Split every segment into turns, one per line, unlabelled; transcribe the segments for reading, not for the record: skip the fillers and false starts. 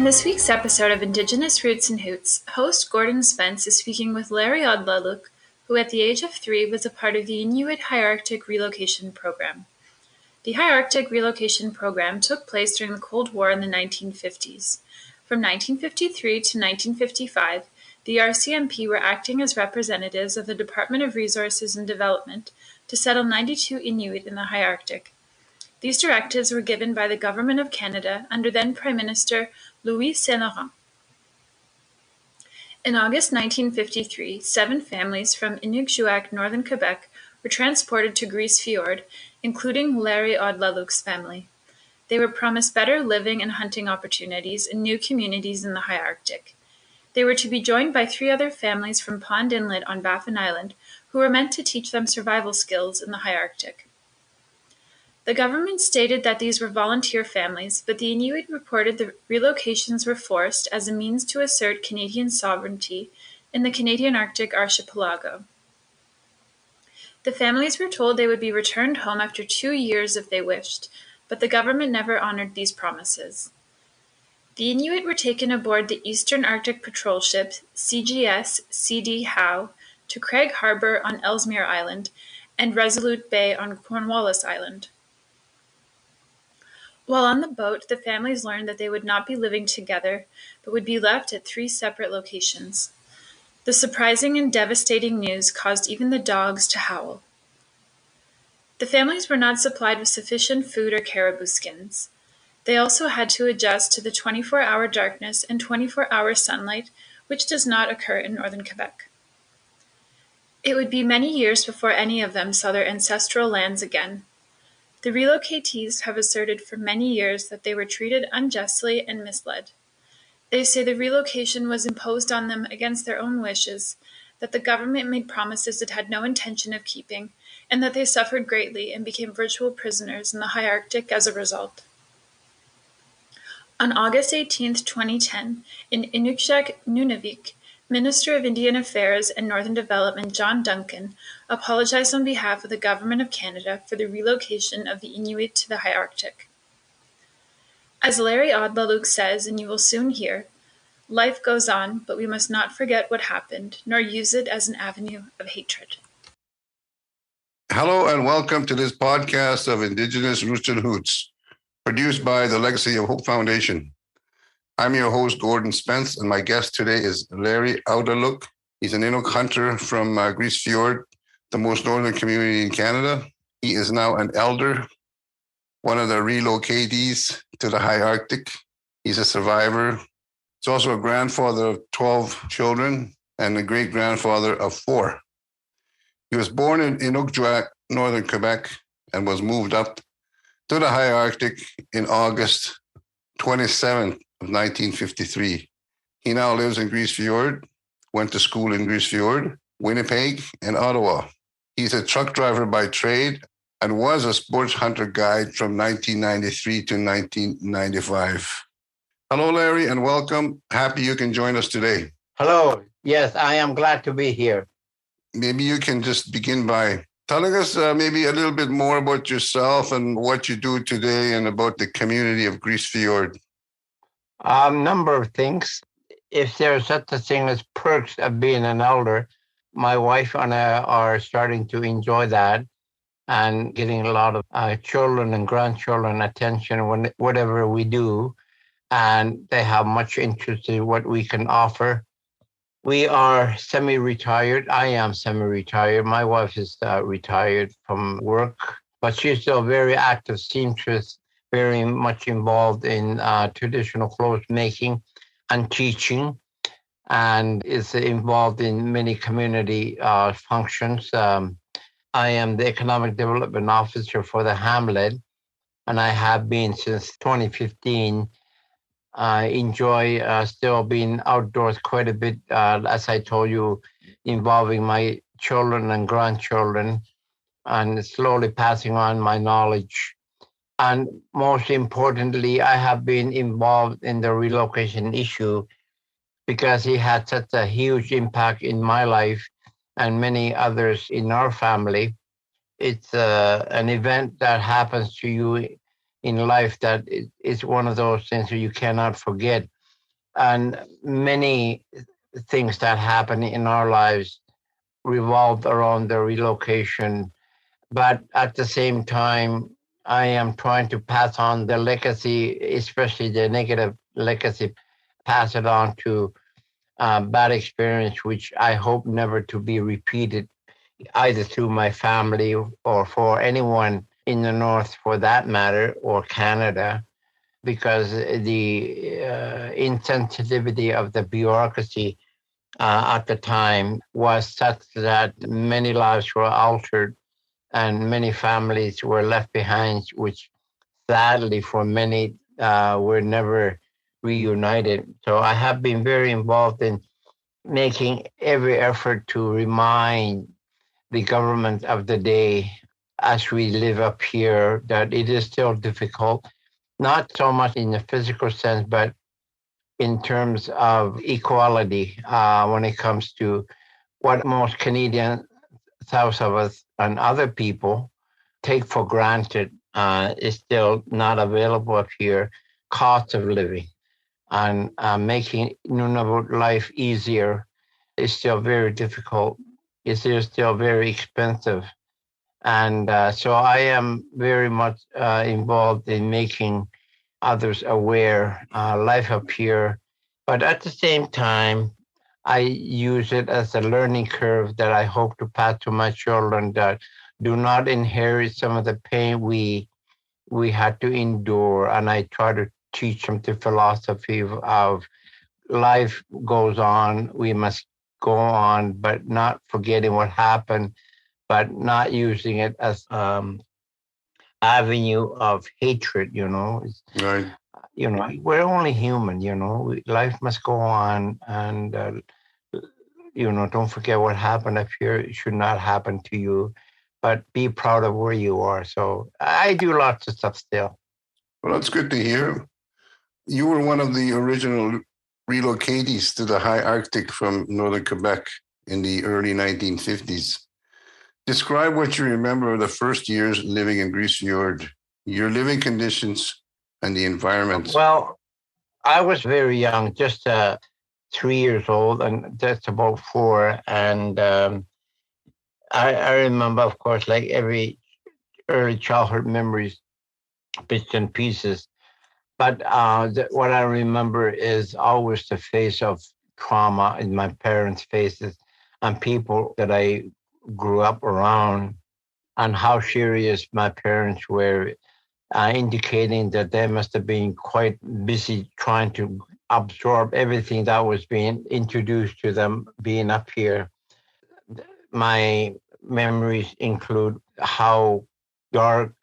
In this week's episode of Indigenous Roots and Hoots, host Gordon Spence is speaking with Larry Audlaluk, who at the age of 3 was a part of the Inuit High Arctic Relocation Program. The High Arctic Relocation Program took place during the Cold War in the 1950s. From 1953 to 1955, the RCMP were acting as representatives of the Department of Resources and Development to settle 92 Inuit in the High Arctic. These directives were given by the Government of Canada under then Prime Minister Louis Saint-Laurent. In August 1953, 7 families from Inuk, northern Quebec, were transported to Grise Fiord, including Larry Audlaluk's family. They were promised better living and hunting opportunities in new communities in the High Arctic. They were to be joined by 3 other families from Pond Inlet on Baffin Island, who were meant to teach them survival skills in the High Arctic. The government stated that these were volunteer families, but the Inuit reported the relocations were forced as a means to assert Canadian sovereignty in the Canadian Arctic archipelago. The families were told they would be returned home after 2 years if they wished, but the government never honored these promises. The Inuit were taken aboard the Eastern Arctic Patrol ship CGS CD Howe to Craig Harbour on Ellesmere Island and Resolute Bay on Cornwallis Island. While on the boat, the families learned that they would not be living together, but would be left at 3 separate locations. The surprising and devastating news caused even the dogs to howl. The families were not supplied with sufficient food or caribou skins. They also had to adjust to the 24-hour darkness and 24-hour sunlight, which does not occur in northern Quebec. It would be many years before any of them saw their ancestral lands again. The relocatees have asserted for many years that they were treated unjustly and misled. They say the relocation was imposed on them against their own wishes, that the government made promises it had no intention of keeping, and that they suffered greatly and became virtual prisoners in the High Arctic as a result. On August 18, 2010, in Inuk, Nunavik, Minister of Indian Affairs and Northern Development John Duncan apologized on behalf of the Government of Canada for the relocation of the Inuit to the High Arctic. As Larry Audlaluk says, and you will soon hear, life goes on, but we must not forget what happened, nor use it as an avenue of hatred.
Hello and welcome to this podcast of Indigenous Roots and Hoots, produced by the Legacy of Hope Foundation. I'm your host, Gordon Spence, and my guest today is Larry Audlaluk. He's an Inuk hunter from Grise Fiord, the most northern community in Canada. He is now an elder, one of the relocatees to the High Arctic. He's a survivor. He's also a grandfather of 12 children and a great-grandfather of 4. He was born in Inuk, northern Quebec, and was moved up to the High Arctic in August 27th of 1953. He now lives in Grise Fiord, went to school in Grise Fiord, Winnipeg, and Ottawa. He's a truck driver by trade and was a sports hunter guide from 1993 to 1995. Hello, Larry, and welcome. Happy you can join us today.
Hello. Yes, I am glad to be here.
Maybe you can just begin by telling us maybe a little bit more about yourself and what you do today and about the community of Grise Fiord.
A number of things. If there's such a thing as perks of being an elder, my wife and I are starting to enjoy that and getting a lot of children and grandchildren attention whatever we do. And they have much interest in what we can offer. We are semi-retired. I am semi-retired. My wife is retired from work, but she's still a very active seamstress, very much involved in traditional clothes making and teaching, and is involved in many community functions. I am the Economic Development Officer for the Hamlet, and I have been since 2015. I enjoy still being outdoors quite a bit, as I told you, involving my children and grandchildren, and slowly passing on my knowledge. And most importantly, I have been involved in the relocation issue because it had such a huge impact in my life and many others in our family. It's an event that happens to you in life that is one of those things that you cannot forget. And many things that happen in our lives revolved around the relocation. But at the same time, I am trying to pass on the legacy, especially the negative legacy, pass it on to bad experience, which I hope never to be repeated, either through my family or for anyone in the North, for that matter, or Canada, because the insensitivity of the bureaucracy at the time was such that many lives were altered and many families were left behind, which sadly for many were never reunited. So I have been very involved in making every effort to remind the government of the day as we live up here that it is still difficult, not so much in the physical sense, but in terms of equality when it comes to what most Canadians, south of us, and other people take for granted is still not available up here. Cost of living and making Nunavut life easier is still very difficult. It's still very expensive. And so I am very much involved in making others aware, life up here. But at the same time, I use it as a learning curve that I hope to pass to my children that do not inherit some of the pain we had to endure. And I try to teach them the philosophy of life goes on. We must go on, but not forgetting what happened, but not using it as avenue of hatred.
Right.
We're only human. Life must go on, and don't forget what happened up here. It should not happen to you, but be proud of where you are. So I do lots of stuff still.
Well, that's good to hear. You were one of the original relocatees to the High Arctic from northern Quebec in the early 1950s. Describe what you remember of the first years living in Grise Fiord, your living conditions, and the environment.
Well, I was very young, just 3 years old, and just about 4. And I remember, of course, like every early childhood memories, bits and pieces. But what I remember is always the face of trauma in my parents' faces and people that I grew up around, and how serious my parents were, indicating that they must have been quite busy trying to absorb everything that was being introduced to them being up here. My memories include how dark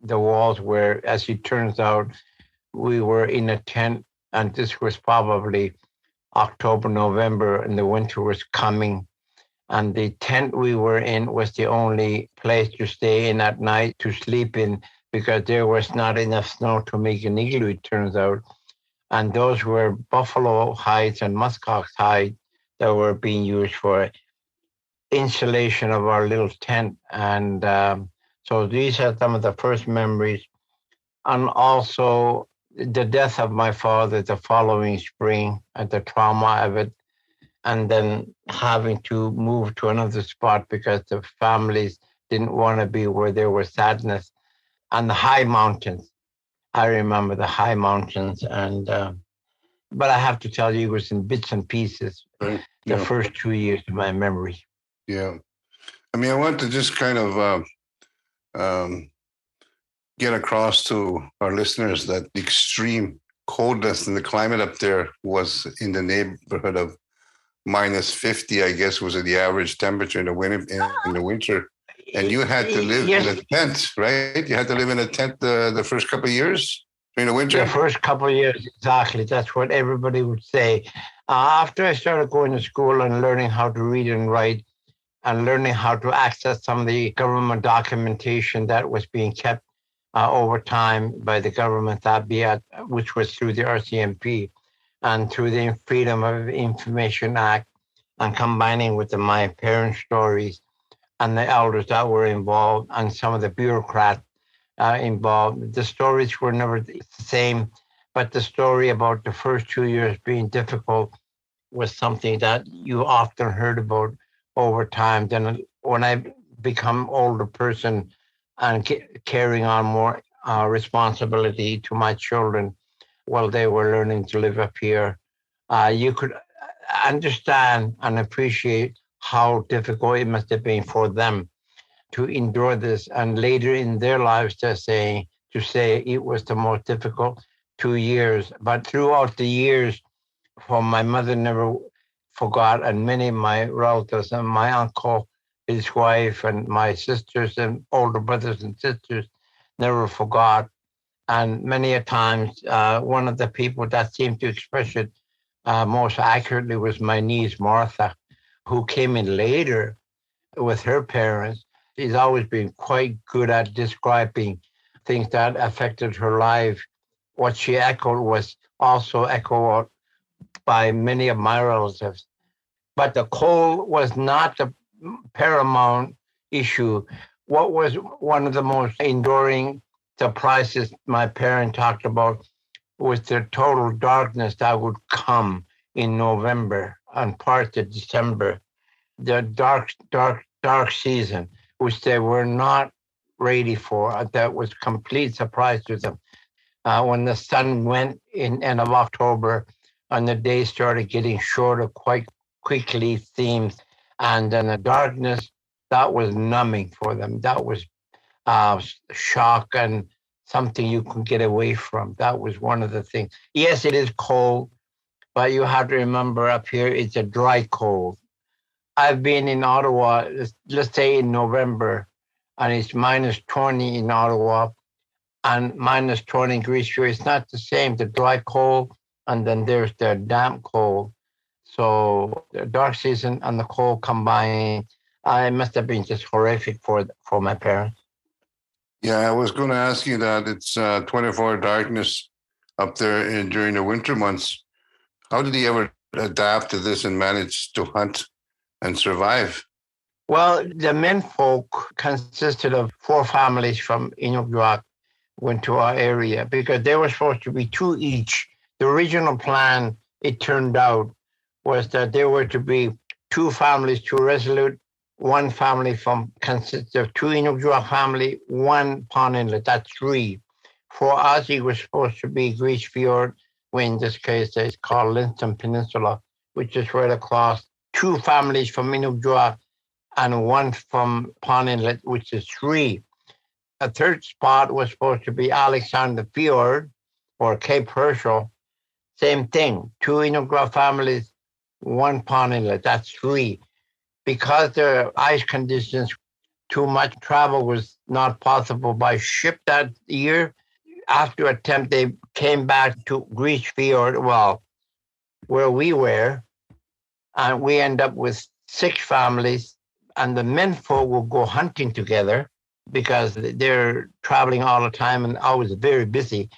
the walls were. As it turns out, we were in a tent, and this was probably October, November, and the winter was coming. And the tent we were in was the only place to stay in at night, to sleep in, because there was not enough snow to make an igloo, it turns out. And those were buffalo hides and muskox hides that were being used for insulation of our little tent. And so these are some of the first memories. And also the death of my father the following spring, and the trauma of it, and then having to move to another spot because the families didn't want to be where there was sadness. And the high mountains. I remember the high mountains, and but I have to tell you, it was in bits and pieces.
Right.
The first 2 years of my memory.
Yeah, I mean, I want to just kind of get across to our listeners that the extreme coldness and the climate up there was in the neighborhood of minus 50, I guess, was the average temperature in the winter. And you had to live in a tent, right? You had to live in a tent the first couple of years during the winter?
The first couple of years, exactly. That's what everybody would say. After I started going to school and learning how to read and write, and learning how to access some of the government documentation that was being kept over time by the government, which was through the RCMP and through the Freedom of Information Act, and combining with my parents' stories and the elders that were involved and some of the bureaucrats involved. The stories were never the same, But the story about the first 2 years being difficult was something that you often heard about over time. Then when I become older person and carrying on more responsibility to my children while they were learning to live up here, you could understand and appreciate how difficult it must have been for them to endure this. And later in their lives, to say it was the most difficult 2 years. But throughout the years, for my mother never forgot, and many of my relatives and my uncle, his wife, and my sisters and older brothers and sisters never forgot. And many a times, one of the people that seemed to express it most accurately was my niece Martha, who came in later with her parents. She's always been quite good at describing things that affected her life. What she echoed was also echoed by many of my relatives. But the cold was not the paramount issue. What was one of the most enduring surprises my parents talked about was the total darkness that would come in November and part of December. The dark season, which they were not ready for. That was complete surprise to them. When the sun went in end of October and the days started getting shorter quite quickly, seems, and then the darkness, that was numbing for them. That was shock and something you could get away from. That was one of the things. Yes, it is cold, but you have to remember up here it's a dry cold. I've been in Ottawa, let's say in November, and it's minus 20 in Ottawa and minus 20 in Grise Fiord. It's not the same, the dry cold, and then there's the damp cold. So the dark season and the cold combined, it must have been just horrific for my parents.
Yeah, I was going to ask you that. It's 24 darkness up there during the winter months. How did he ever adapt to this and manage to hunt and survive?
Well, the men folk consisted of 4 families from Inuk went to our area because they were supposed to be 2 each. The original plan, it turned out, was that there were to be 2 families, 2 Resolute, 1 family consisted of 2 Inuk family, 1 Pond Inlet. That's 3. For us, it was supposed to be Grise Fiord, in this case it's called Linston Peninsula, which is right across. 2 families from Inuk and 1 from Pond Inlet, which is 3. A 3rd spot was supposed to be Alexander Fiord or Cape Herschel. Same thing, 2 Inuk families, 1 Pond Inlet. That's 3. Because the ice conditions, too much travel was not possible by ship that year. After attempt, they came back to Grise Fiord, well, where we were, and we end up with 6 families, and the men folk will go hunting together because they're traveling all the time and always very busy.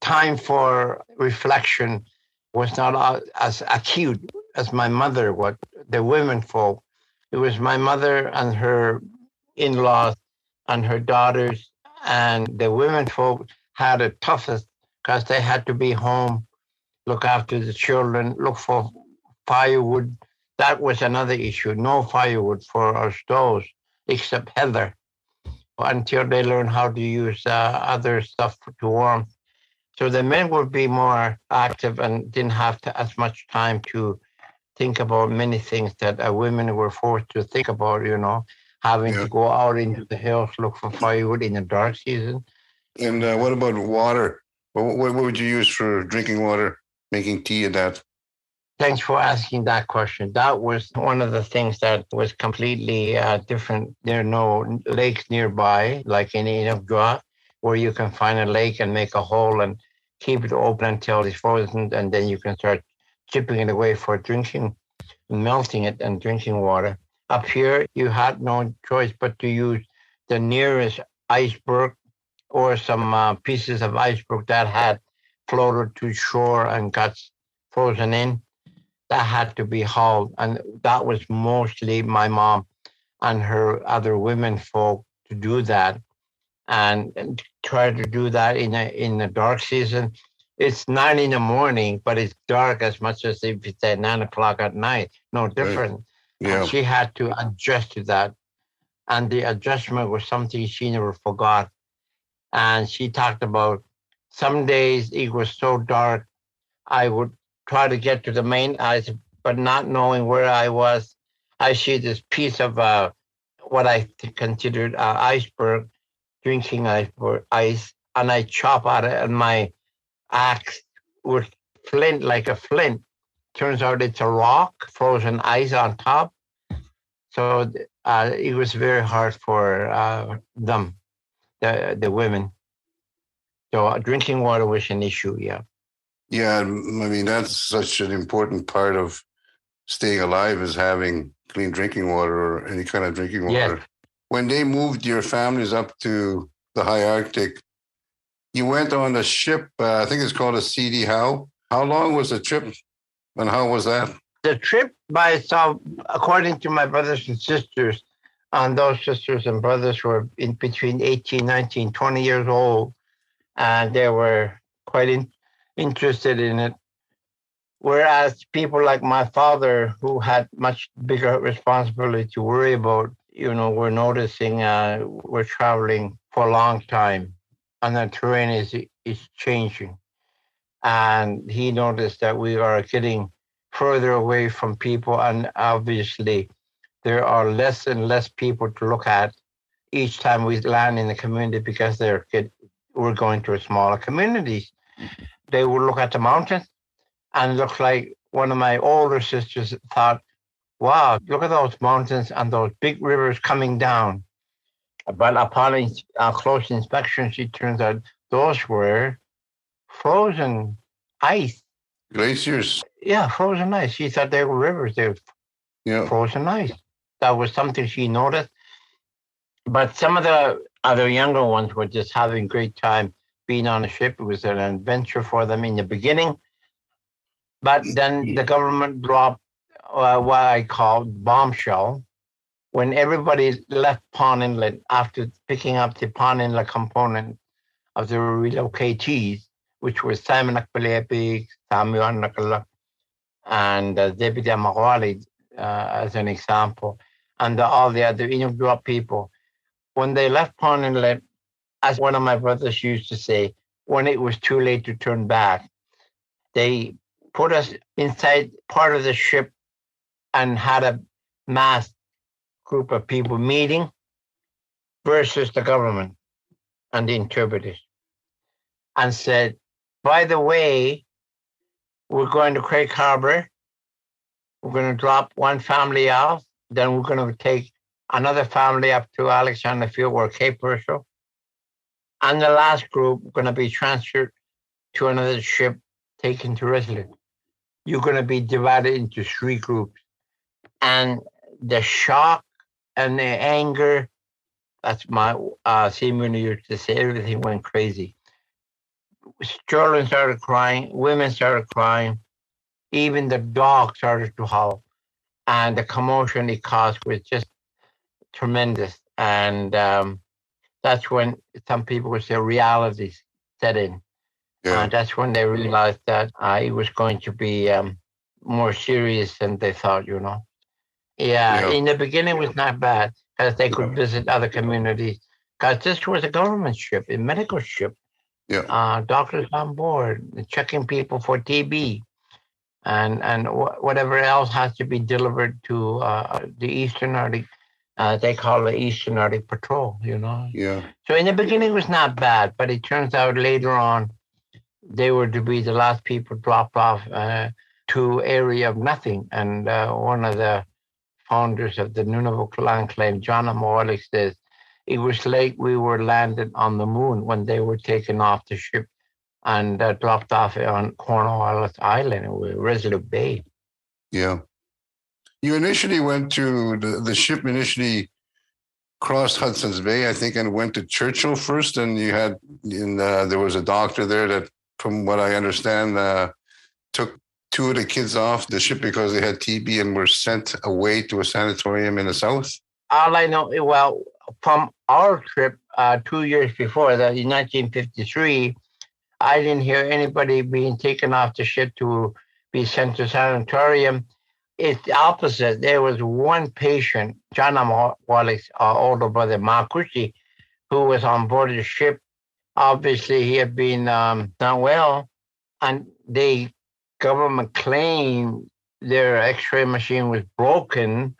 Time for reflection was not as acute as my mother, what the women folk. It was my mother and her in-laws and her daughters, and the women folk had it toughest because they had to be home, look after the children, look for firewood. That was another issue. No firewood for our stoves except heather until they learn how to use other stuff to warm. So the men would be more active and didn't have as much time to think about many things that women were forced to think about, having to go out into the hills, look for firewood in the dark season.
And what about water? What would you use for drinking water, making tea and that?
Thanks for asking that question. That was one of the things that was completely different. There are no lakes nearby, like in Inuk, where you can find a lake and make a hole and keep it open until it's frozen, and then you can start chipping it away for drinking, melting it and drinking water. Up here, you had no choice but to use the nearest iceberg or some pieces of iceberg that had floated to shore and got frozen in. That had to be hauled, and that was mostly my mom and her other women folk to do that, and try to do that in the dark season. It's 9 in the morning, but it's dark as much as if it's at 9 o'clock at night. No different.
Right.
And
Yeah.
she had to adjust to that. And the adjustment was something she never forgot. And she talked about some days it was so dark, I would try to get to the main ice, but not knowing where I was. I see this piece of what I considered iceberg, drinking ice, and I chop at it, and my axe with flint like a flint. Turns out it's a rock, frozen ice on top. So it was very hard for them, the women. So drinking water was an issue, yeah.
Yeah. I mean, that's such an important part of staying alive is having clean drinking water or any kind of drinking water.
Yes.
When they moved your families up to the high Arctic, you went on a ship, I think it's called a CD Howe. How long was the trip and how was that?
The trip by itself, according to my brothers and sisters, and those sisters and brothers were in between 18, 19, 20 years old, and they were quite interested in it. Whereas people like my father, who had much bigger responsibility to worry about, we're noticing we're traveling for a long time and the terrain is changing. And he noticed that we are getting further away from people. And obviously, there are less and less people to look at each time we land in the community because we're going to smaller communities. They would look at the mountains and look like one of my older sisters thought, wow, look at those mountains and those big rivers coming down. But upon close inspection, it turns out those were frozen ice.
Glaciers.
Yeah, frozen ice. She thought they were rivers. They were frozen ice. That was something she noticed. But some of the other younger ones were just having a great time being on a ship. It was an adventure for them in the beginning. But then the government dropped what I call bombshell. When everybody left Pond Inlet after picking up the Pond Inlet component of the relocatees, which was Simon Akbalepi, Samuel Nakala, and Deputy Amawali, as an example, and all the other Inuk people. When they left Pond Inlet, as one of my brothers used to say, when it was too late to turn back, they put us inside part of the ship and had a mass group of people meeting versus the government and the interpreters, and said, by the way, we're going to Craig Harbor. We're going to drop one family off. Then we're going to take another family up to Alexander Field or Cape Purcell. And the last group going to be transferred to another ship taken to Resolute. You're going to be divided into 3 groups. And the shock and the anger, that's my Simon used to say, everything went crazy. Children started crying, women started crying, even the dog started to howl. And the commotion it caused was just tremendous. And that's when some people would say reality set in.
Yeah.
That's when they realized that it was going to be more serious than they thought, Yeah, in the beginning it was not bad because they could visit other communities. Because this was a government ship, a medical ship.
Yeah.
Doctors on board, checking people for TB and whatever else has to be delivered to the Eastern Arctic. They call it Eastern Arctic Patrol,
Yeah.
So in the beginning it was not bad, but it turns out later on they were to be the last people dropped off to area of nothing. And one of the founders of the Nunavut clan claim, John Amorlik, says it was like we were landed on the moon when they were taken off the ship and dropped off on Cornwallis Island, Resolute Bay.
Yeah. You initially went to the ship initially crossed Hudson's Bay, I think, and went to Churchill first. And you had, there was a doctor there that, from what I understand, took 2 of the kids off the ship because they had TB and were sent away to a sanatorium in the south.
All I know, well, from our trip 2 years before that, in 1953, I didn't hear anybody being taken off the ship to be sent to sanatorium. It's the opposite. There was one patient, John Wallace's older brother, Makushi, who was on board the ship. Obviously, he had been not well, and the government claimed their X-ray machine was broken,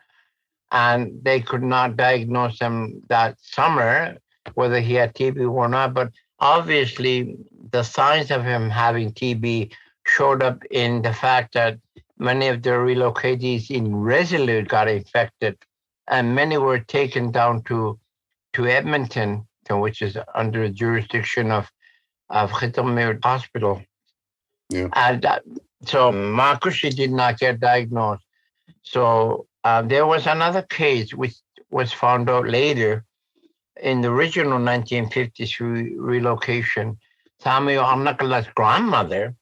and they could not diagnose him that summer whether he had TB or not. But obviously, the signs of him having TB showed up in the fact that many of the relocatees in Resolute got infected, and many were taken down to Edmonton, which is under the jurisdiction of Khitamir Hospital.
Yeah.
And so Makushi did not get diagnosed. So there was another case which was found out later in the original 1953 relocation. Samuel Arnakal's grandmother,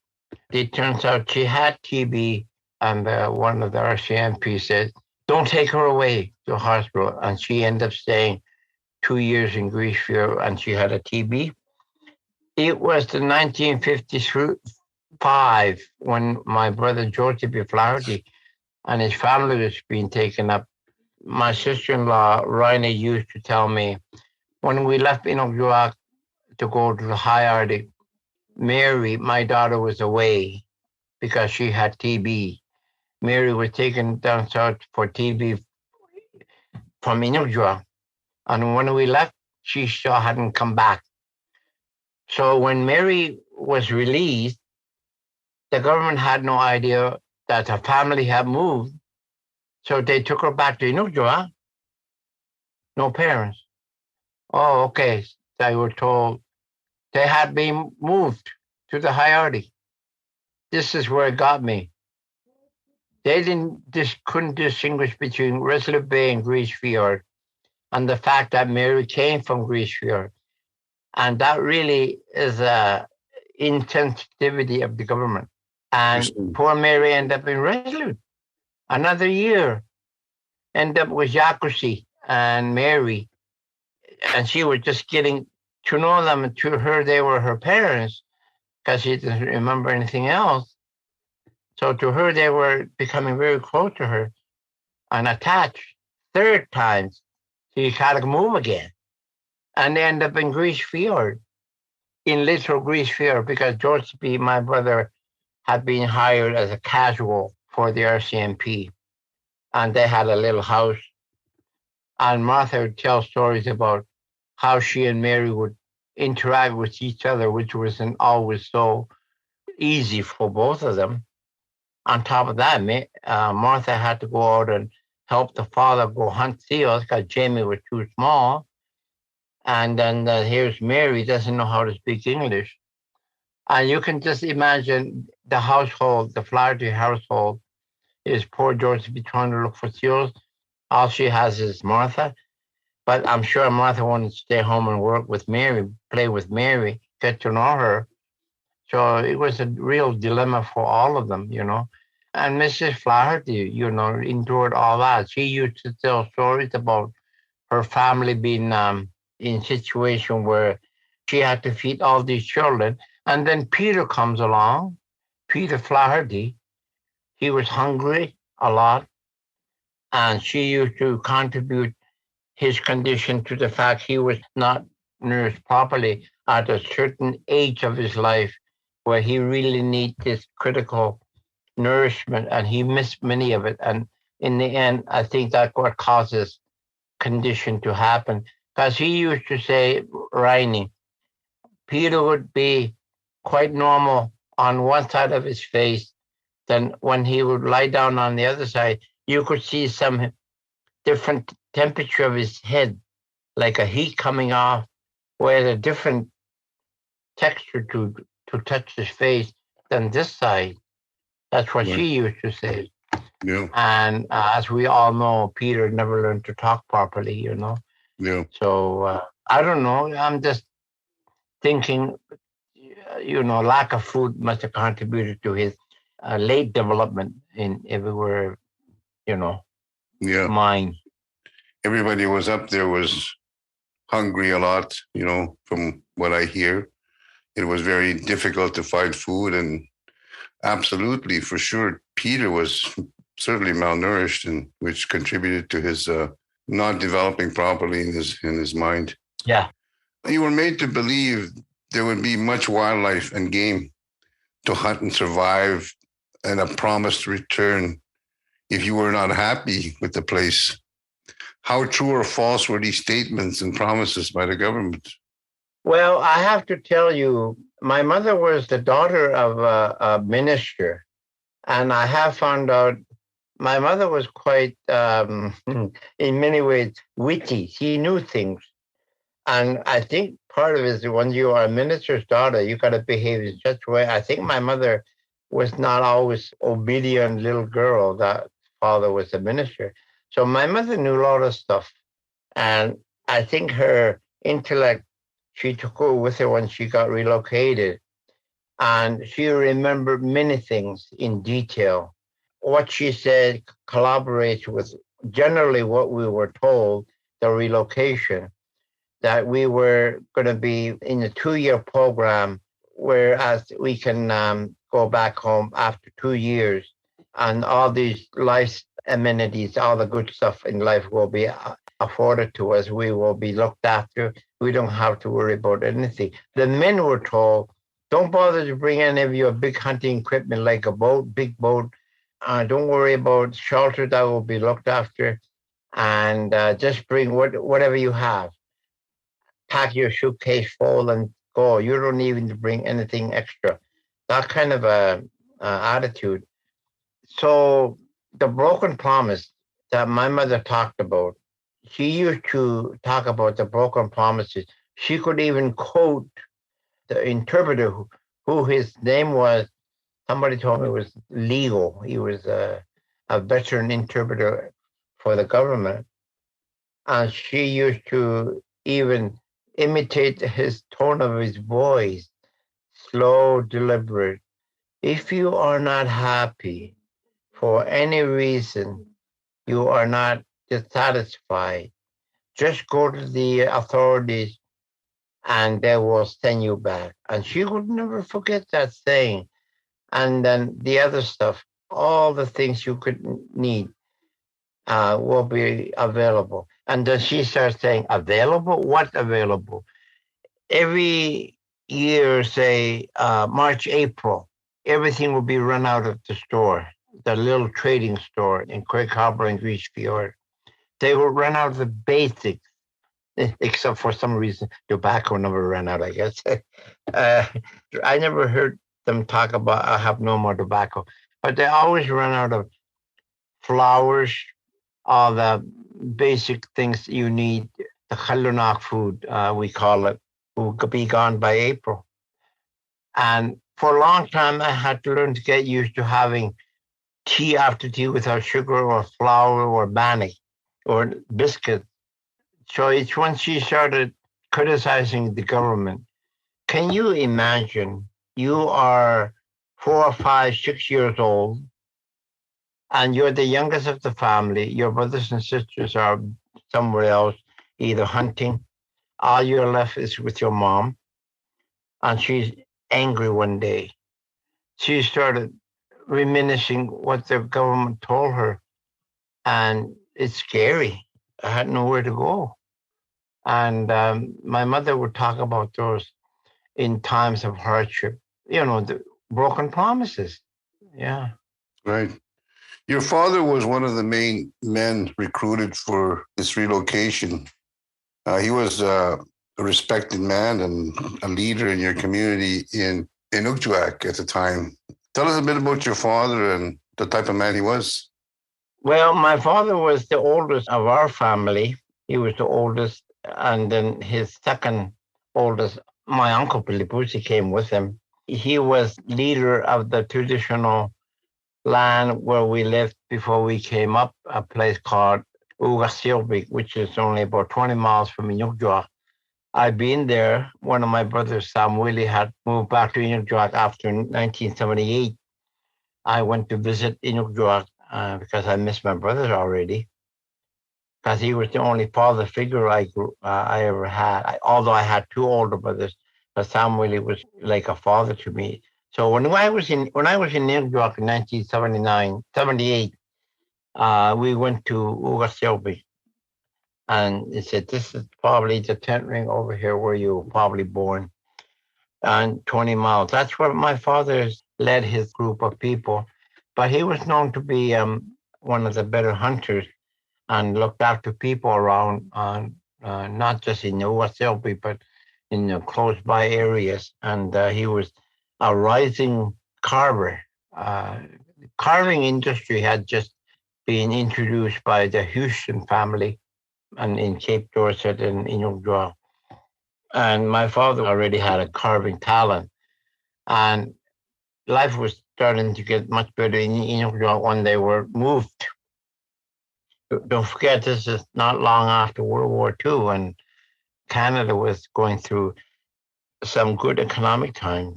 it turns out she had TB, and one of the RCMP said, don't take her away to the hospital. And she ended up staying 2 years in Grise Fiord, and she had a TB. It was the 1955 when my brother George B. Flaherty and his family was being taken up. My sister-in-law, Raina, used to tell me, when we left Inuk to go to the High Arctic, Mary, my daughter, was away because she had TB. Mary was taken down south for TB from Inuk. And when we left, she still hadn't come back. So when Mary was released, the government had no idea that her family had moved. So they took her back to Inuk. No parents. Oh, okay. They were told they had been moved to the High Arctic. This is where it got me. They couldn't distinguish between Resolute Bay and Grise Fiord, and the fact that Mary came from Grise Fiord. And that really is a insensitivity of the government. And poor Mary ended up in Resolute. Another year, ended up with Jacuzzi and Mary. And she was just getting to know them, and to her, they were her parents because she didn't remember anything else. So to her, they were becoming very close to her and attached. Third time, she had to move again. And they ended up in Grise Fiord, in literal Grise Fiord, because George B., my brother, had been hired as a casual for the RCMP. And they had a little house. And Martha would tell stories about how she and Mary would interact with each other, which wasn't always so easy for both of them. On top of that, Martha had to go out and help the father go hunt seals because Jamie was too small. And then here's Mary, doesn't know how to speak English. And you can just imagine the household, the Flaherty household, is poor George be trying to look for seals. All she has is Martha. But I'm sure Martha wanted to stay home and work with Mary, play with Mary, get to know her. So it was a real dilemma for all of them, And Mrs. Flaherty, endured all that. She used to tell stories about her family being in a situation where she had to feed all these children. And then Peter comes along, Peter Flaherty. He was hungry a lot. And she used to contribute his condition to the fact he was not nursed properly at a certain age of his life where he really needs this critical nourishment, and he missed many of it. And in the end, I think that's what causes condition to happen. Because he used to say, Rainy, Peter would be quite normal on one side of his face. Then when he would lie down on the other side, you could see some different temperature of his head, like a heat coming off, where a different texture to touch his face than this side. That's what she used to say.
Yeah.
And as we all know, Peter never learned to talk properly,
Yeah.
So I don't know. I'm just thinking, lack of food must have contributed to his late development in everywhere, mind.
Everybody was up there was hungry a lot, from what I hear. it was very difficult to find food. And absolutely, for sure, Peter was certainly malnourished, and which contributed to his not developing properly in his mind.
Yeah.
You were made to believe there would be much wildlife and game to hunt and survive, and a promised return if you were not happy with the place. How true or false were these statements and promises by the government?
Well, I have to tell you, my mother was the daughter of a minister, and I have found out my mother was quite, in many ways, witty. She knew things. And I think part of it is when you are a minister's daughter, you got to behave in such a way. I think my mother was not always obedient little girl. That father was a minister. So my mother knew a lot of stuff. And I think her intellect, she took her with her when she got relocated. And she remembered many things in detail. What she said collaborates with generally what we were told, the relocation, that we were going to be in a 2-year program, whereas we can go back home after 2 years, and all these life amenities, all the good stuff in life will be afforded to us. We will be looked after. We don't have to worry about anything. The men were told, don't bother to bring any of your big hunting equipment like a boat, big boat. Don't worry about shelter, that will be looked after. And just bring whatever you have. Pack your suitcase full and go. You don't even bring anything extra. That kind of a attitude. So the broken promise that my mother talked about, she used to talk about the broken promises. She could even quote the interpreter who his name was. Somebody told me it was legal. He was a veteran interpreter for the government. And she used to even imitate his tone of his voice, slow, deliberate. If you are not happy for any reason, you are not dissatisfied, just go to the authorities and they will send you back. And she would never forget that saying. And then the other stuff, all the things you could need will be available. And then she starts saying, available? What available? Every year, say March, April, everything will be run out of the store, the little trading store in Craig Harbor and Grise Fiord. They will run out of the basics, except for some reason, tobacco never ran out, I guess. I never heard them talk about, I have no more tobacco, but they always run out of flowers, all the basic things you need, the Khalunak food, we call it, will be gone by April. And for a long time, I had to learn to get used to having tea after tea without sugar or flour or bannock or biscuit. So it's when she started criticizing the government. Can you imagine you are 4, 5, 6 years old, and you're the youngest of the family. Your brothers and sisters are somewhere else, either hunting. All you're left is with your mom. And she's angry one day. She started reminiscing what the government told her. And it's scary. I had nowhere to go. And my mother would talk about those in times of hardship, the broken promises. Yeah.
Right. Your father was one of the main men recruited for this relocation. He was a respected man and a leader in your community in Inuk at the time. Tell us a bit about your father and the type of man he was.
Well, my father was the oldest of our family. He was the oldest, and then his second oldest, my uncle Pilipusi, came with him. He was leader of the traditional land where we lived before we came up, a place called Ugasilbik, which is only about 20 miles from Inuk. I've been there. One of my brothers, Sam Willie, had moved back to Inuk after 1978. I went to visit Inuk because I missed my brother already, because he was the only father figure I ever had. Although I had 2 older brothers, Sam really was like a father to me. So when I was in New York in 1979, 78, we went to Ugaselby, and he said, "This is probably the tent ring over here where you were probably born." And 20 miles. That's where my father led his group of people. But he was known to be one of the better hunters and looked after people around, not just in Ugaselby, but in the close by areas. And he was a rising carver. Uh, Carving industry had just been introduced by the Houston family and in Cape Dorset and Inuk. And my father already had a carving talent. And life was starting to get much better in Inuk when they were moved. Don't forget, this is not long after World War II, and Canada was going through some good economic time.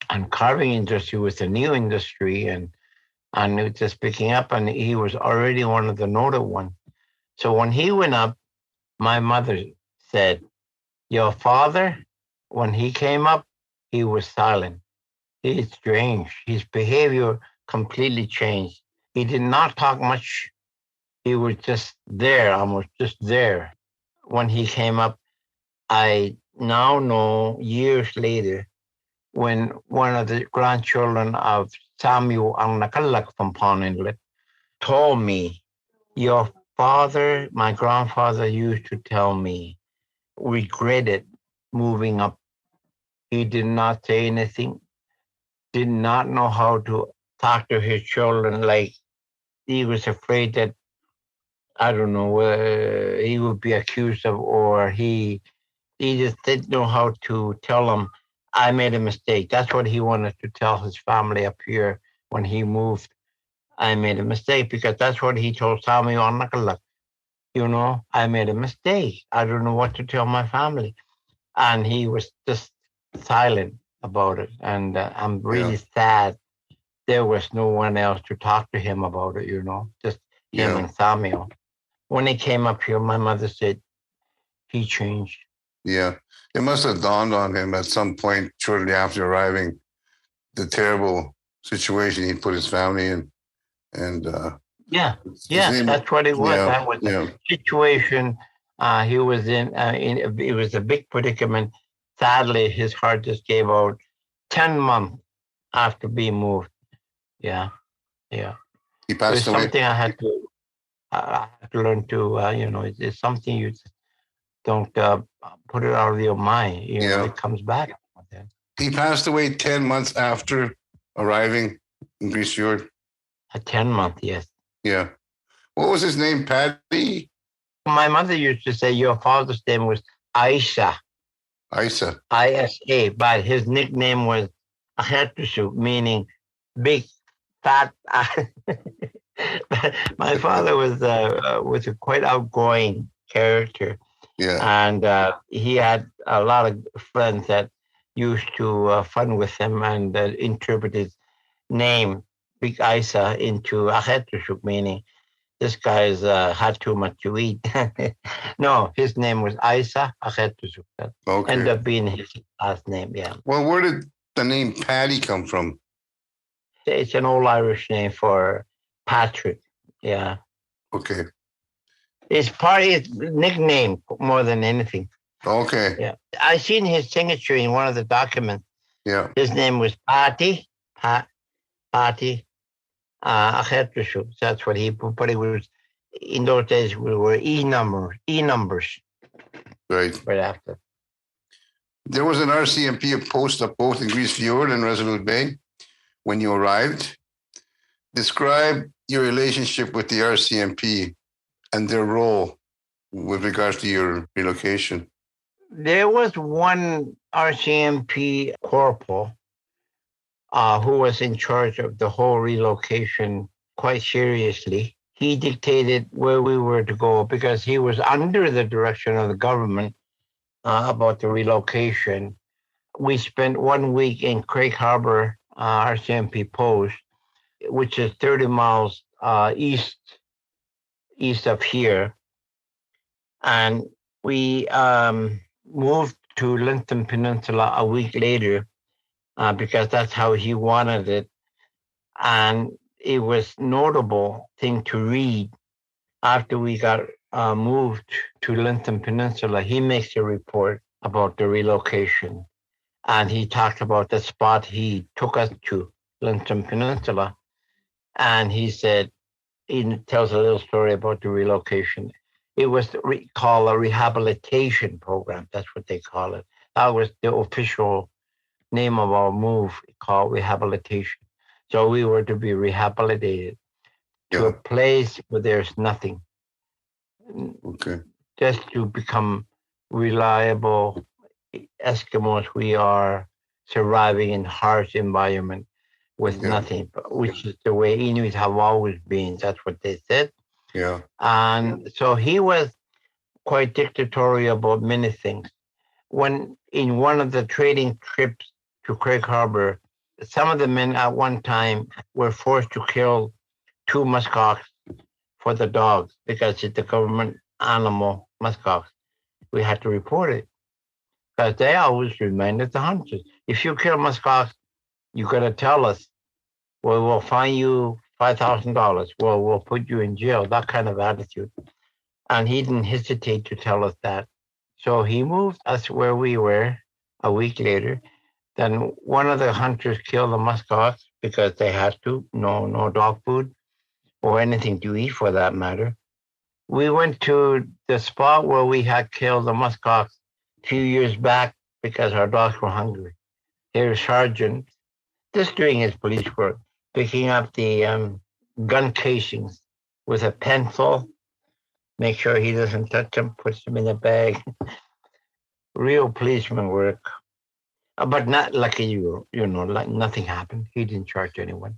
And carving industry was a new industry, and it was just picking up. And he was already one of the noted ones. So when he went up, my mother said, "Your father, when he came up, he was silent. He's strange. His behavior completely changed. He did not talk much. He was just there, almost just there. When he came up, I now know years later when one of the grandchildren of Samuel Arnakalak from Pond Inlet told me, your father, my grandfather used to tell me, regretted moving up. He did not say anything, did not know how to talk to his children. Like he was afraid that, I don't know, he would be accused of, or he just didn't know how to tell them, I made a mistake. That's what he wanted to tell his family up here when he moved. I made a mistake, because that's what he told Samuel Nakalak. I made a mistake. I don't know what to tell my family. And he was just silent about it. And I'm really sad there was no one else to talk to him about it, just him and Samuel. When he came up here, my mother said he changed.
Yeah. It must have dawned on him at some point shortly after arriving, the terrible situation he put his family in. And
that's what it was. That was the situation he was in. It was a big predicament. Sadly, his heart just gave out 10 months after being moved. Yeah.
He passed away.
Something I had to learn to, it's something you just don't put it out of your mind. It comes back.
He passed away 10 months after arriving in Grise Fiord.
10 months, yes.
Yeah. What was his name, Paddy?
My mother used to say your father's name was Isa.
Isa.
ISA, but his nickname was Ahetusu, meaning big, fat. My father was a quite outgoing character.
Yeah.
And he had a lot of friends that used to fun with him and interpret his name, Big Isa, into Ahetusu, meaning this guy's had too much to eat. No, his name was Isa Ahetusu.
Okay.
Ended up being his last name, yeah.
Well, where did the name Paddy come from?
It's an old Irish name for Patrick, yeah.
Okay.
It's part of his nickname more than anything.
Okay.
Yeah. I seen his signature in one of the documents.
Yeah.
His name was Patty Ahetusu. That's what he put, but it was, in those days, we were E numbers.
Right.
Right after.
There was an RCMP post up both in Grise Fiord and Resolute Bay when you arrived. Describe your relationship with the RCMP and their role with regards to your relocation.
There was one RCMP corporal who was in charge of the whole relocation quite seriously. He dictated where we were to go because he was under the direction of the government about the relocation. We spent 1 week in Craig Harbor RCMP post, which is 30 miles east of here. And we moved to Linton Peninsula a week later because that's how he wanted it. And it was notable thing to read after we got moved to Linton Peninsula. He makes a report about the relocation. And he talked about the spot he took us to, Linton Peninsula. And he said, he tells a little story about the relocation. It was called a rehabilitation program. That's what they call it. That was the official name of our move, called rehabilitation. So we were to be rehabilitated to a place where there's nothing.
Okay.
Just to become reliable Eskimos. We are surviving in harsh environment with nothing, which is the way Inuit have always been. That's what they said.
Yeah.
And so he was quite dictatorial about many things. When in one of the trading trips to Craig Harbor, some of the men at one time were forced to kill 2 muskox for the dogs because it's the government animal, muskox. We had to report it because they always reminded the hunters, if you kill muskox, you got to tell us. Well, we'll fine you $5,000. Well, we'll put you in jail. That kind of attitude. And he didn't hesitate to tell us that. So he moved us where we were a week later. Then one of the hunters killed the muskox because they had to. No dog food or anything to eat for that matter. We went to the spot where we had killed the muskox a few years back because our dogs were hungry. Here's Sergeant, just doing his police work, picking up the gun casings with a pencil, make sure he doesn't touch them, puts them in a bag. Real policeman work. But not lucky like nothing happened. He didn't charge anyone.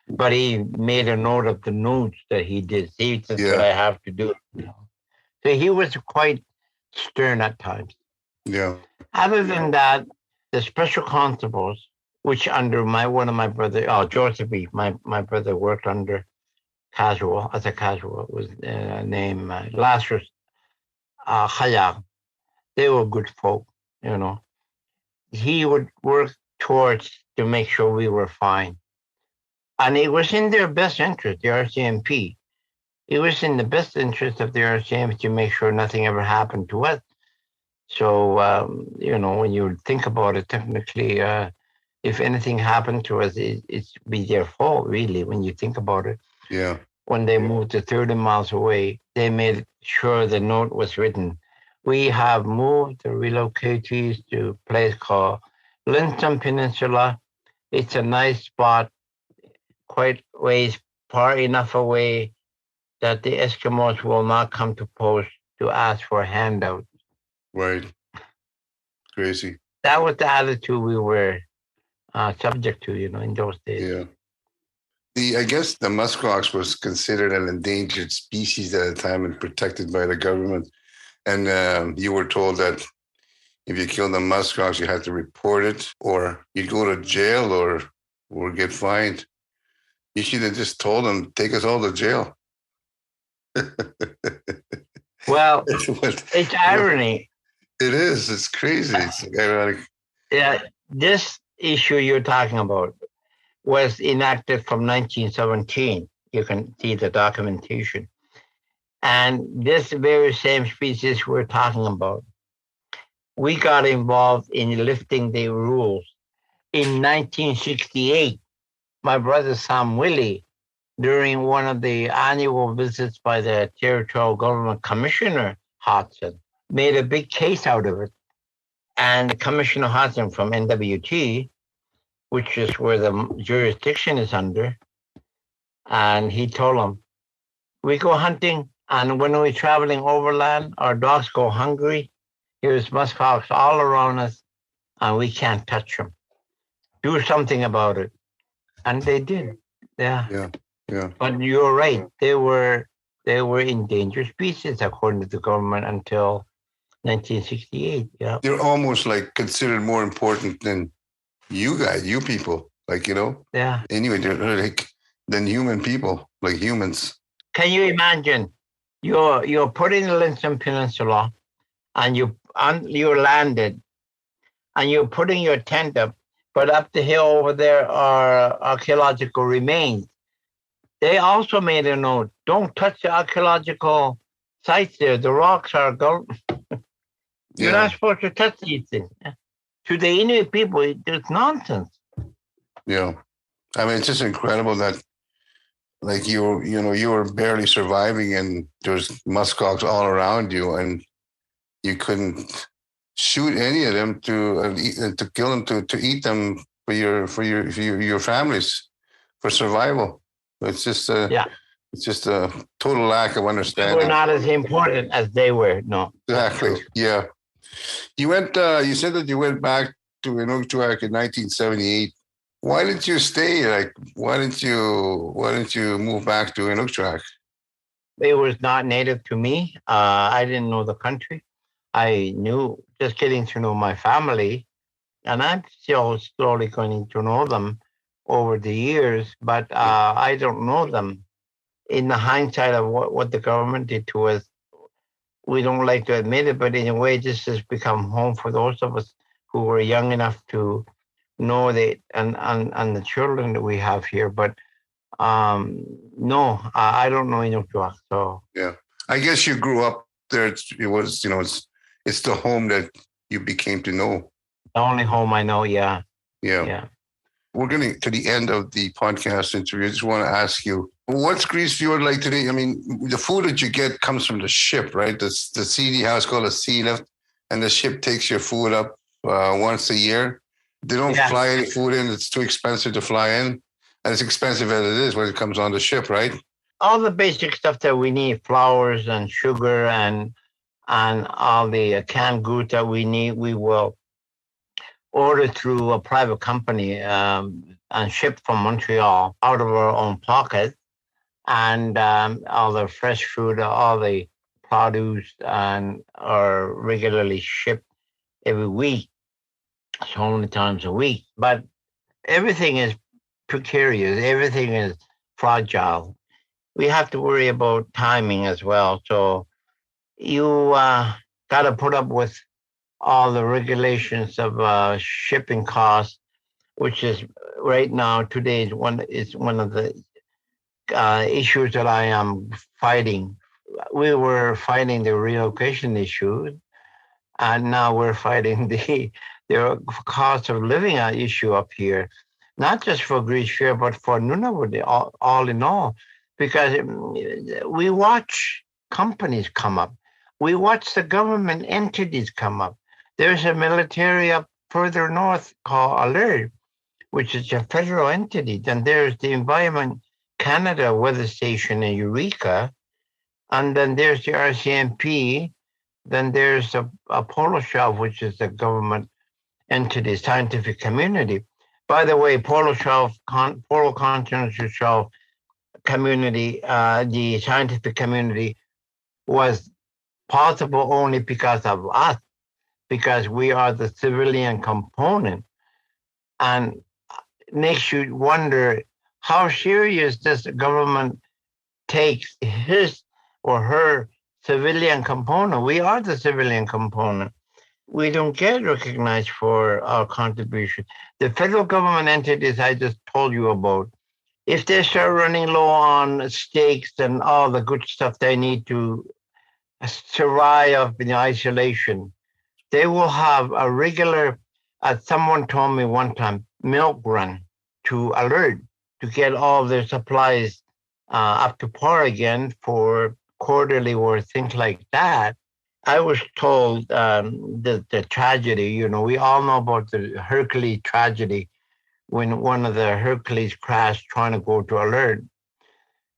But he made a note of the notes that he did. See, this is what I have to do. So he was quite stern at times.
Yeah.
Other than that, the special constables, which under one of my brother, Joseph, my brother worked under as a casual, was named Lazarus Hayag. They were good folk, He would work towards to make sure we were fine. And it was in their best interest, the RCMP. It was in the best interest of the RCMP to make sure nothing ever happened to us. So, when you think about it, technically, if anything happened to us, it's be their fault, really, when you think about it.
Yeah.
When they moved to 30 miles away, they made sure the note was written. We have moved the relocatees to a place called Linton Peninsula. It's a nice spot, quite ways far enough away that the Eskimos will not come to post to ask for handouts.
Right. Crazy.
That was the attitude we were subject to, in those days.
Yeah. I guess the muskox was considered an endangered species at the time and protected by the government. And you were told that if you killed the muskox, you had to report it, or you'd go to jail or get fined. You should have just told them, take us all to jail.
Well, it's irony.
It is. It's crazy. It's ironic.
Yeah, this issue you're talking about was enacted from 1917. You can see the documentation. And this very same species we're talking about, we got involved in lifting the rules. In 1968, my brother Sam Willie, during one of the annual visits by the Territorial Government Commissioner Hodson, made a big case out of it. And Commissioner Hodson from NWT, which is where the jurisdiction is under, and he told them, we go hunting, and when we're traveling overland, our dogs go hungry. Here's muskox all around us, and we can't touch them. Do something about it. And they did. Yeah. But you're right. They were endangered species according to the government until 1968. Yeah.
They're almost like considered more important than you guys, you people.
Yeah.
Anyway, they're like than human people, like humans.
Can you imagine? You're put in the Linton Peninsula, and you landed and you're putting your tent up, but up the hill over there are archaeological remains. They also made a note, don't touch the archaeological sites there. The rocks are You're not supposed to touch these things. To the Inuit people, it's nonsense.
Yeah. I mean, it's just incredible that, like, you were barely surviving and there's muskox all around you and you couldn't shoot any of them to kill them, to eat them for your families, for survival. It's just it's just a total lack of understanding.
We're not as important as they were. No,
exactly. Yeah. You went. You said that you went back to Inuk in 1978. Why didn't you stay? Like, why didn't you move back to Inuk?
It was not native to me. I didn't know the country. I knew just getting to know my family, and I'm still slowly getting to know them over the years, but I don't know them. In the hindsight of what the government did to us, we don't like to admit it, but in a way, this has become home for those of us who were young enough to know that, and the children that we have here. But no, I don't know Inuk. So
yeah, I guess you grew up there. It was, it's the home that you became to know.
The only home I know. Yeah.
We're getting to the end of the podcast interview. I just want to ask you, what's Grise Fiord like today? I mean, the food that you get comes from the ship, right? The CD house called a sea lift, and the ship takes your food up once a year. They don't fly any food in. It's too expensive to fly in. And it's expensive as it is when it comes on the ship, right?
All the basic stuff that we need, flours and sugar and all the canned goods that we need, we will order through a private company and shipped from Montreal out of our own pocket. And all the fresh food, all the produce are regularly shipped every week, so many times a week. But everything is precarious. Everything is fragile. We have to worry about timing as well. So you got to put up with all the regulations of shipping costs, which is right now, today is one of the issues that I am fighting. We were fighting the relocation issue, and now we're fighting the cost of living issue up here, not just for Grise Fiord, but for Nunavut, all in all, because we watch companies come up. We watch the government entities come up. There's a military up further north called Alert, which is a federal entity. Then there's the Environment Canada Weather Station in Eureka. And then there's the RCMP. Then there's a Polar Shelf, which is the government entity, scientific community. By the way, Polar Continental Shelf community, the scientific community was possible only because of us, because we are the civilian component. And makes you wonder how serious this government takes his or her civilian component. We are the civilian component. We don't get recognized for our contribution. The federal government entities I just told you about, if they start running low on steaks and all the good stuff they need to survive in isolation, they will have a regular, as someone told me one time, milk run to Alert to get all their supplies up to par again for quarterly or things like that. I was told the tragedy, we all know about the Hercules tragedy when one of the Hercules crashed trying to go to Alert.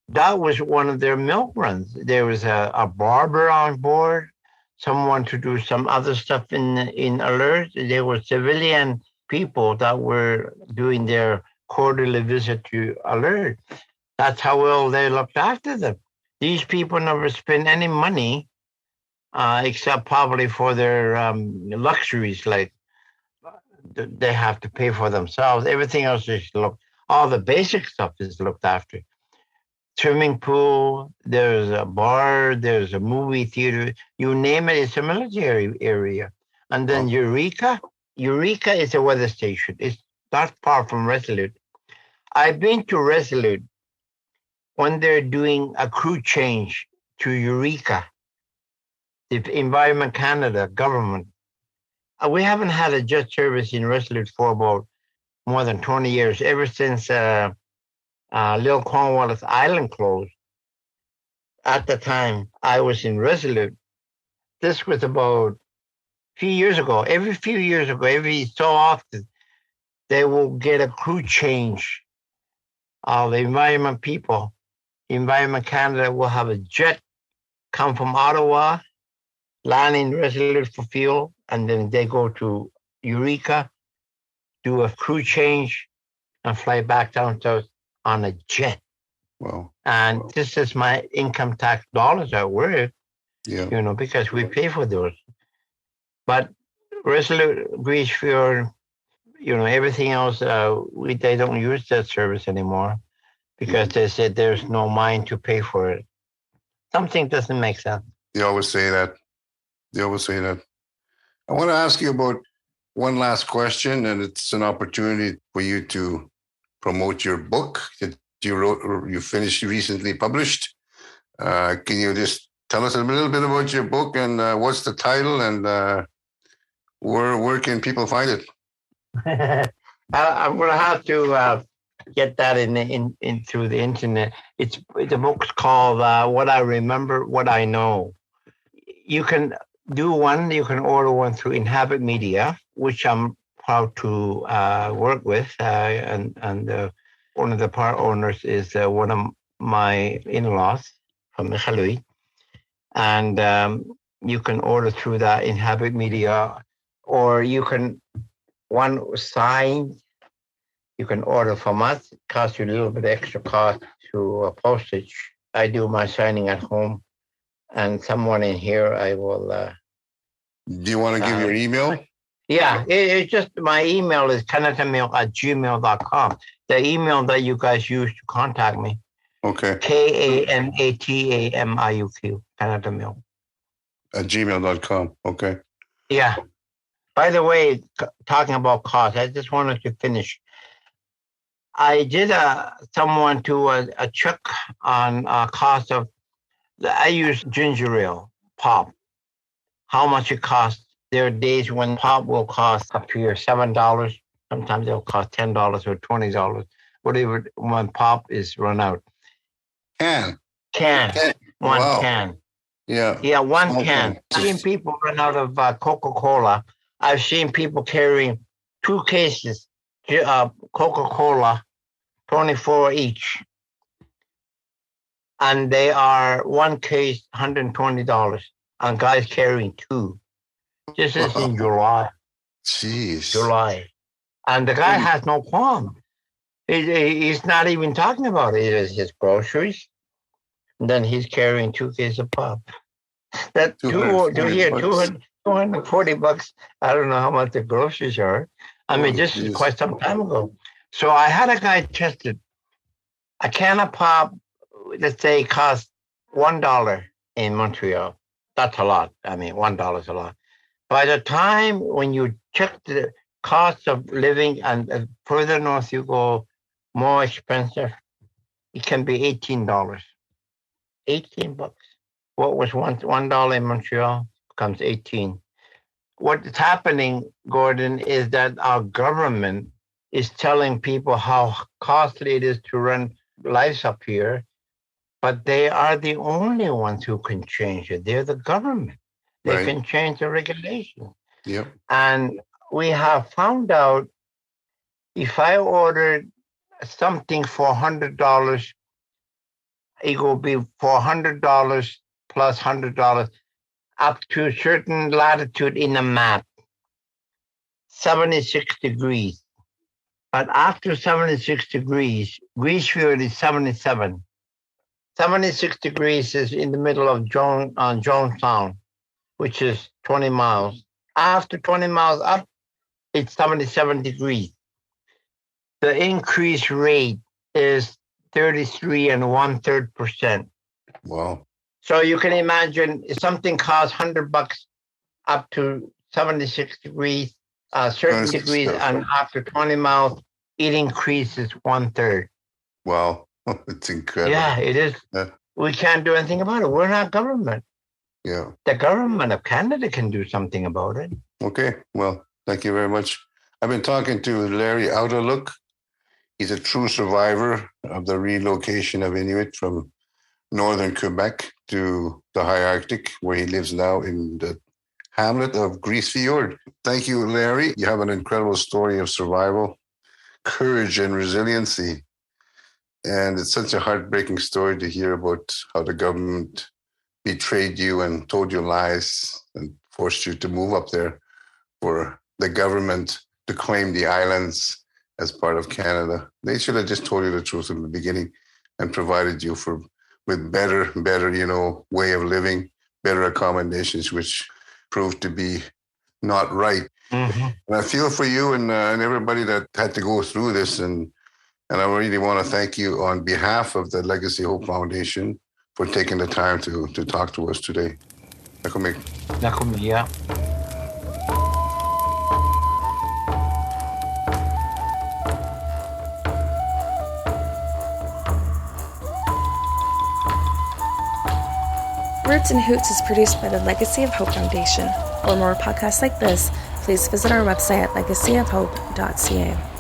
That was one of their milk runs. There was a barber on board, someone to do some other stuff in Alert. There were civilian people that were doing their quarterly visit to Alert. That's how well they looked after them. These people never spent any money except probably for their luxuries, like they have to pay for themselves. Everything else is all the basic stuff is looked after. Swimming pool, there's a bar, there's a movie theater, you name it, it's a military area. And then Eureka, Eureka is a weather station. It's not far from Resolute. I've been to Resolute when they're doing a crew change to Eureka, the Environment Canada government. We haven't had a jet service in Resolute for about more than 20 years, ever since Little Cornwallis Island closed. At the time, I was in Resolute. This was about a few years ago. Every few years ago, every so often, they will get a crew change. The environment people, Environment Canada will have a jet come from Ottawa, land in Resolute for fuel, and then they go to Eureka, do a crew change, and fly back down to on a jet.
Wow.
And this is my income tax dollars at work,
Yeah.
Because we pay for those. But Resolute, Grise Fiord, everything else, they don't use that service anymore because they said there's no mine to pay for it. Something doesn't make sense.
They always say that. I want to ask you about one last question, and it's an opportunity for you to promote your book that you wrote or you finished recently published. Can you just tell us a little bit about your book and what's the title and where can people find it?
I'm going to have to get that in through the internet. The book's called "What I Remember, What I Know." You can do one. You can order one through Inhabit Media, which I'm proud to work with, and one of the part owners is one of my in-laws from Michalui, and you can order through that Inhabit Media, or you can one signed. You can order from us. It costs you a little bit extra cost to postage. I do my signing at home, and someone in here I will.
Do you want to give your email?
Yeah, it's just my email is kanatamilk@gmail.com. The email that you guys use to contact me.
Okay.
KANATAMIUQ, Kanatamilk.
@gmail.com. Okay.
Yeah. By the way, talking about cost, I just wanted to finish. I did someone to a check on cost of. I use ginger ale pop. How much it costs? There are days when pop will cost up to $7. Sometimes it'll cost $10 or $20. Whatever when pop is run out.
Can.
One
Wow.
can.
Yeah,
one
small
can. I've seen people run out of Coca-Cola. I've seen people carrying 2 cases Coca-Cola, 24 each. And they are 1 case, $120. And guys carrying 2. This is in July.
Jeez.
July. And the guy has no qualm. He's not even talking about it. It is his groceries. And then he's carrying 2 cases of pop. That $240. I don't know how much the groceries are. I mean, this is quite some time ago. So I had a guy tested. A can of pop, let's say, cost $1 in Montreal. That's a lot. I mean, $1 is a lot. By the time when you check the cost of living and further north you go, more expensive, it can be $18. $18. What was $1 in Montreal becomes 18. What's happening, Gordon, is that our government is telling people how costly it is to run lives up here, but they are the only ones who can change it. They're the government. They can change the regulation.
Yep.
And we have found out if I ordered something for $100, it will be $400 plus $100 up to a certain latitude in the map, 76 degrees. But after 76 degrees, Grise Fiord is 77. 76 degrees is in the middle of Jonestown, which is 20 miles. After 20 miles up, it's 77 degrees. The increase rate is 33 1/3%.
Wow.
So you can imagine if something costs $100 up to 76 degrees, certain degrees, and after 20 miles, it increases 1/3.
Wow, it's incredible.
Yeah, it is.
Yeah.
We can't do anything about it. We're not government.
Yeah.
The government of Canada can do something about it.
Okay, well, thank you very much. I've been talking to Larry Audlaluk. He's a true survivor of the relocation of Inuit from northern Quebec to the High Arctic, where he lives now in the hamlet of Grise Fiord. Thank you, Larry. You have an incredible story of survival, courage, and resiliency. And it's such a heartbreaking story to hear about how the government betrayed you and told you lies and forced you to move up there for the government to claim the islands as part of Canada. They should have just told you the truth in the beginning and provided you with better, way of living, better accommodations, which proved to be not right.
Mm-hmm.
And I feel for you and everybody that had to go through this. And I really want to thank you on behalf of the Legacy Hope Foundation for taking the time to talk to us today.
Yeah.
Roots and Hoots is produced by the Legacy of Hope Foundation. For more podcasts like this, please visit our website at legacyofhope.ca.